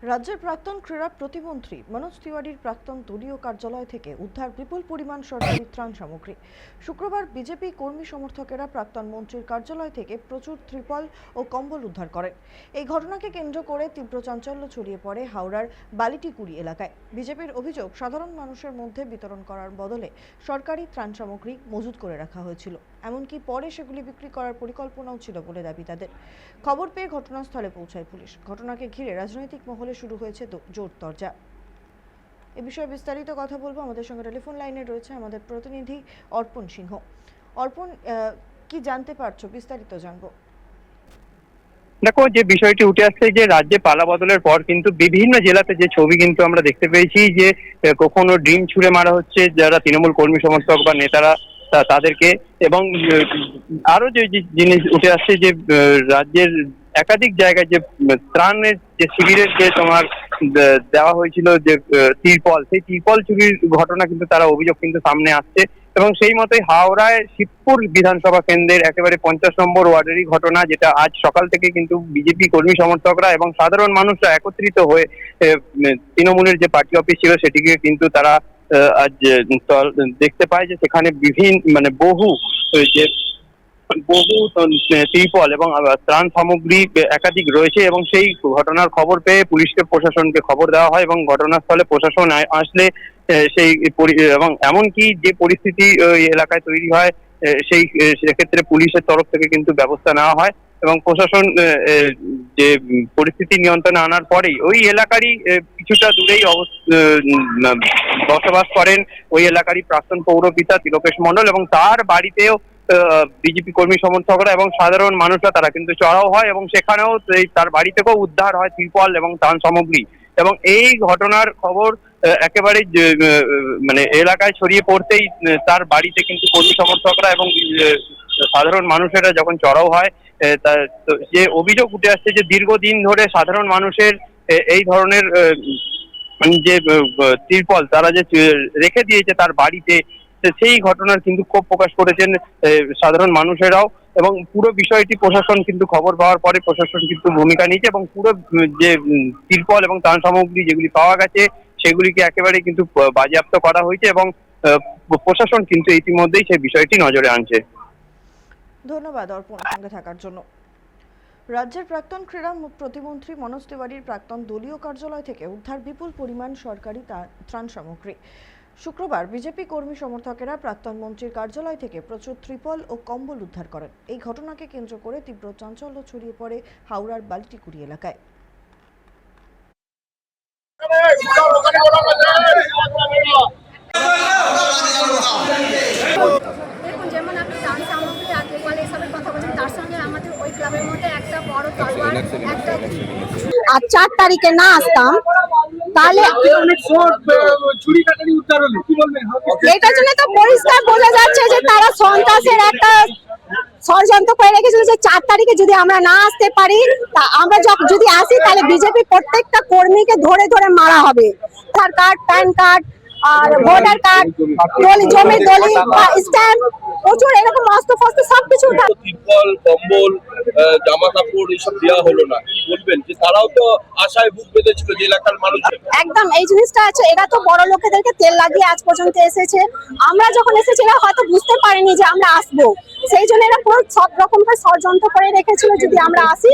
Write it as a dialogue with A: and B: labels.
A: রাজ্যের প্রাক্তন ক্রীড়া প্রতিমন্ত্রী মনোজ তিওয়ারির প্রাক্তন দলীয় কার্যালয় থেকে উদ্ধার বিপুল পরিমাণ সরকারি ত্রাণ সামগ্রী। শুক্রবার বিজেপি কর্মী সমর্থকেরা প্রাক্তন মন্ত্রীর কার্যালয় থেকে প্রচুর ত্রিপল ও কম্বল উদ্ধার করেন। এই ঘটনাকে কেন্দ্র করে তীব্র চাঞ্চল্য ছড়িয়ে পড়ে হাওড়ার বালিটিকুড়ি এলাকায়। বিজেপির অভিযোগ, সাধারণ মানুষের মধ্যে বিতরণ করার বদলে সরকারি ত্রাণ সামগ্রী মজুত করে রাখা হয়েছিল, এমনকি পরে সেগুলি বিক্রি করার পরিকল্পনাও ছিল বলে দাবি তাদের। খবর পেয়ে ঘটনাস্থলে পৌঁছায় পুলিশ। ঘটনাকে ঘিরে রাজনৈতিক মহলে শুরু হয়েছে জোর তরজা। এ বিষয়ে বিস্তারিত কথা বলবো, আমাদের সঙ্গে টেলিফোন লাইনে রয়েছে আমাদের প্রতিনিধি অর্পণ সিংহ। অর্পণ, কি জানতে পারছো? বিস্তারিত জানবো।
B: দেখো, যে বিষয়টি উঠে আসছে যে রাজ্যে পালা বদলের পর কিন্তু বিভিন্ন জেলাতে যে ছবি কিন্তু আমরা দেখতে পেয়েছি যে কখনো ডিম ছুঁড়ে মারা হচ্ছে যারা তৃণমূল কর্মী সমর্থক বা নেতারা তাদেরকে, এবং আরো যে জিনিস উঠে আসছে যে রাজ্যের একাধিক জায়গায় যে ত্রাণের যে শিবিরের যে তোমার দেওয়া হয়েছিল যে তিরপল, সেই তিরপল চুরির ঘটনা কিন্তু তারা অভিযোগ কিন্তু সামনে আসছে। এবং সেই মতোই হাওড়ায় শিবপুর বিধানসভা কেন্দ্রের একেবারে 50 নম্বর ওয়ার্ডেরই ঘটনা, যেটা আজ সকাল থেকে কিন্তু বিজেপি কর্মী সমর্থকরা এবং সাধারণ মানুষরা একত্রিত হয়ে তৃণমূলের যে পার্টি অফিস ছিল সেটিকে কিন্তু তারা আজ দেখতে পায় যে সেখানে বহু যে বহু ত্রিপল এবং ত্রাণ সামগ্রী একাধিক রয়েছে। এবং সেই ঘটনার খবর পেয়ে পুলিশকে, প্রশাসনকে খবর দেওয়া হয় এবং ঘটনাস্থলে প্রশাসন আসলে সেই এবং এমনকি যে পরিস্থিতি ওই এলাকায় তৈরি হয় সেই সেক্ষেত্রে পুলিশের তরফ থেকে কিন্তু ব্যবস্থা নেওয়া হয় এবং প্রশাসন যে পরিস্থিতি নিয়ন্ত্রণে আনার পরেই ওই এলাকারই কিছুটা দূরেই বসবাস করেন ওই এলাকারই প্রাক্তন পৌরপিতা তিলোকেশ মণ্ডল, এবং তার বাড়িতেও বিজেপি কর্মী সমর্থকরা এবং সাধারণ মানুষরা তারা কিন্তু চড়াও হয় এবং সেখানেও তার বাড়ি থেকেও উদ্ধার হয় ত্রিপল এবং ত্রাণ সামগ্রী। এবং এই ঘটনার খবর একেবারে এলাকায় ছড়িয়ে পড়তেই তার বাড়িতে কিন্তু কর্মী সমর্থকরা এবং সাধারণ মানুষেরা যখন চড়াও হয়, যে অভিযোগ উঠে আসছে যে দীর্ঘদিন ধরে সাধারণ মানুষের এই ধরনের যে ত্রিপল তারা যে রেখে দিয়েছে তার বাড়িতে, সেই ঘটনার কিন্তু ক্ষোভ প্রকাশ করেছেন সাধারণ মানুষেরাও। এবং পুরো বিষয়টি প্রশাসন কিন্তু খবর পাওয়ার পরে প্রশাসন কিন্তু ভূমিকা নিয়েছে এবং পুরো যে ত্রিপল এবং ত্রাণ সামগ্রী যেগুলি পাওয়া গেছে সেগুলিকে একেবারে কিন্তু বাজেয়াপ্ত করা হয়েছে এবং প্রশাসন কিন্তু ইতিমধ্যেই সেই বিষয়টি নজরে আনছে।
A: ধন্যবাদ অর্পণ সঙ্গে থাকার জন্য। রাজ্যের প্রাক্তন ক্রীড়া প্রতিমন্ত্রী মনোজ তিওয়ারির প্রাক্তন দলীয় কার্যালয় থেকে উদ্ধার বিপুল পরিমাণ সরকারি ত্রাণ সামগ্রী। শুক্রবার বিজেপি কর্মী সমর্থকেরা প্রাক্তন মন্ত্রীর কার্যালয় থেকে প্রচুর ত্রিপল ও কম্বল উদ্ধার করেন। এই ঘটনাকে কেন্দ্র করে তীব্র চাঞ্চল্য ছড়িয়ে পড়ে হাওড়ার বালিটিকুড়ি এলাকায়।
C: দেখুন, যেমন আপনি ত্রাণ সামগ্রী আর ত্রিপল এসবের কথা বলছেন, তার সঙ্গে আমাদের ওই ক্লাবের মধ্যে একটা বড় তলোয়ার, একটা আর 4 তারিখে না আসতাম তাহলে এটার জন্য তো পরিষ্কার বোঝা যাচ্ছে যে তারা সন্ত্রাসের একটা ষড়যন্ত্র করে রেখেছিল যে 4 তারিখে যদি আমরা না আসতে পারি, তা আমরা যদি আসি তাহলে বিজেপি প্রত্যেকটা কর্মীকে ধরে ধরে মারা হবে। আধার কার্ড, প্যান কার্ড আর ভোটার কার্ড, জমির দলিল বা স্ট্যাম্প, প্রচুর এরকম অস্ত্র ফস্ত্র সবকিছু।
D: তিরপল, কম্বল, জামা কাপড় এইসব দেওয়া হলো না, বলবেন যে তারাও তো আশায় বুক বেঁধেছিল যে এলাকার মানুষ।
C: একদম এই জিনিসটা আছে, এরা তো বড় লোকেদেরকে তেল লাগিয়ে আজ পর্যন্ত এসেছে। আমরা যখন এসেছি এরা হয়তো বুঝতে পারিনি যে আমরা আসবো, সেই জন্য এরা পুরো সব রকম ষড়যন্ত্র করে রেখেছিল যদি আমরা আসি।